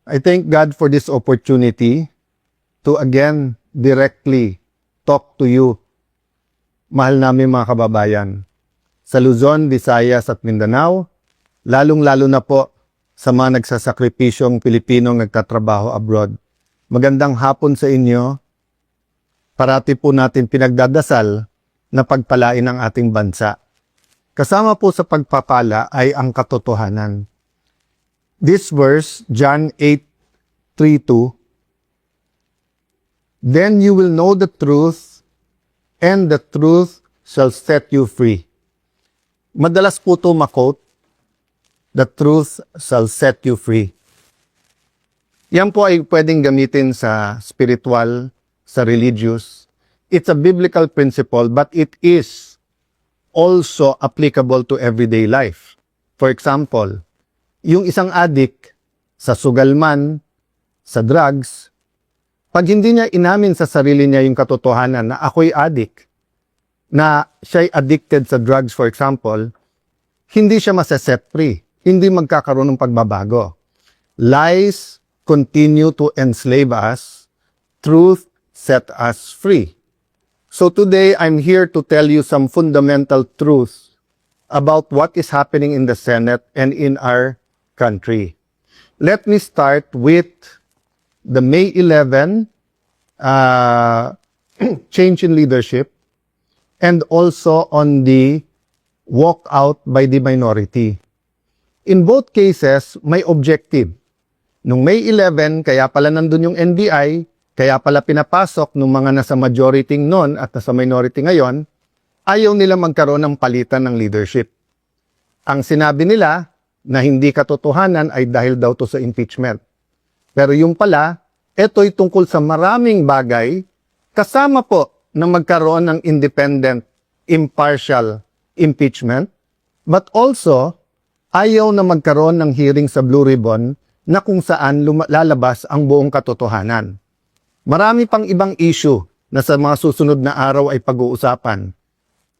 I thank God for this opportunity to again directly talk to you, mahal namin mga kababayan, sa Luzon, Visayas at Mindanao, lalong-lalo na po sa mga nagsasakripisyong Pilipinong nagtatrabaho abroad. Magandang hapon sa inyo. Parati po natin pinagdadasal na pagpalain ang ating bansa. Kasama po sa pagpapala ay ang katotohanan. This verse, John 8:32, "Then you will know the truth, and the truth shall set you free." Madalas po ito makot, "The truth shall set you free." Yan po ay pwedeng gamitin sa spiritual, sa religious. It's a biblical principle, but it is also applicable to everyday life. For example, yung isang addict sa sugal man, sa drugs, pag hindi niya inamin sa sarili niya yung katotohanan na ako'y addict, na siya'y addicted sa drugs for example, hindi siya masaset free, hindi magkakaroon ng pagbabago. Lies continue to enslave us, truth set us free. So today, I'm here to tell you some fundamental truths about what is happening in the Senate and in our country. Let me start with the May 11 change in leadership and also on the walkout by the minority. In both cases, may objective. Nung May 11, kaya pala nandun yung NBI, kaya pala pinapasok ng mga nasa majority noon at nasa minority ngayon, ayaw nila magkaroon ng palitan ng leadership. Ang sinabi nila na hindi katotohanan ay dahil daw to sa impeachment. Pero yung pala, ito'y tungkol sa maraming bagay, kasama po na magkaroon ng independent, impartial impeachment, but also, ayaw na magkaroon ng hearing sa Blue Ribbon na kung saan lalabas ang buong katotohanan. Marami pang ibang issue na sa mga susunod na araw ay pag-uusapan.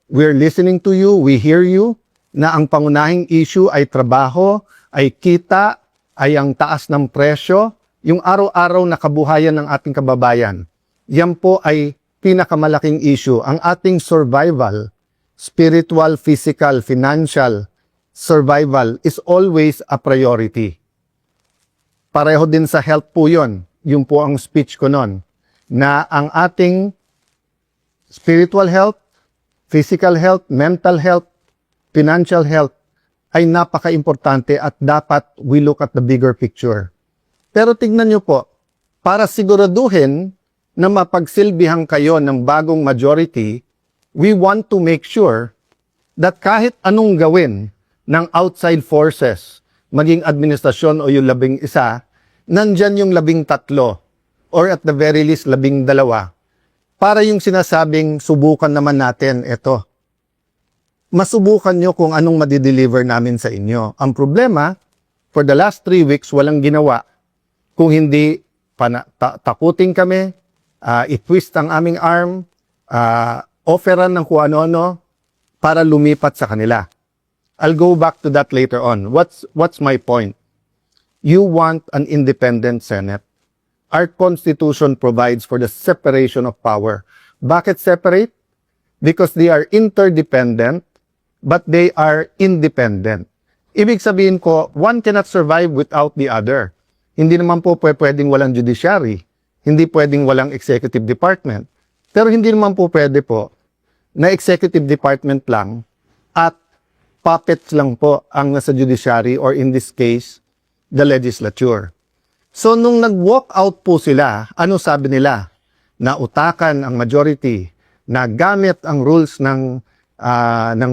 We're listening to you, we hear you, na ang pangunahing issue ay trabaho, ay kita, ay ang taas ng presyo, yung araw-araw na kabuhayan ng ating kababayan. Yan po ay pinakamalaking issue. Ang ating survival, spiritual, physical, financial survival is always a priority. Pareho din sa health po yun. Yung po ang speech ko noon, na ang ating spiritual health, physical health, mental health, financial health ay napaka-importante at dapat we look at the bigger picture. Pero tignan nyo po, para siguraduhin na mapagsilbihan kayo ng bagong majority, we want to make sure that kahit anong gawin ng outside forces, maging administrasyon o yung 11, nandyan yung 13 or at the very least 12 para yung sinasabing subukan naman natin ito. Masubukan nyo kung anong madideliver namin sa inyo. Ang problema, for the last 3 weeks, walang ginawa kung hindi takutin kami, i-twist ang aming arm, offeran ng kung ano-ano para lumipat sa kanila. I'll go back to that later on. What's my point? You want an independent Senate. Our Constitution provides for the separation of power. Bakit separate? Because they are interdependent, but they are independent. Ibig sabihin ko, one cannot survive without the other. Hindi naman po pwedeng walang judiciary. Hindi pwedeng walang executive department. Pero hindi naman po pwede po na executive department lang at puppets lang po ang nasa judiciary or in this case, the legislature. So nung nag-walk out po sila, ano sabi nila? Na utakan ang majority, na gamit ang rules ng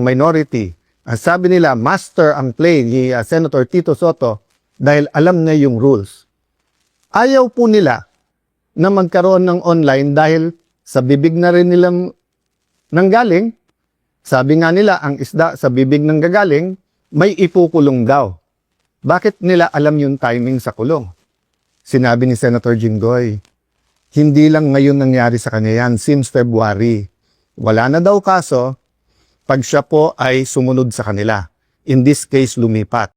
minority. Sabi nila, master ang play ni Senator Tito Sotto dahil alam na yung rules. Ayaw po nila na magkaroon ng online dahil sa bibig na rin nilang nanggaling. Sabi nga nila, ang isda sa bibig ng gagaling, may ipukulong daw. Bakit nila alam yung timing sa kulong? Sinabi ni Senator Jinggoy, hindi lang ngayon nangyari sa kanya yan, since February. Wala na daw kaso, pag siya po ay sumunod sa kanila. In this case, lumipat.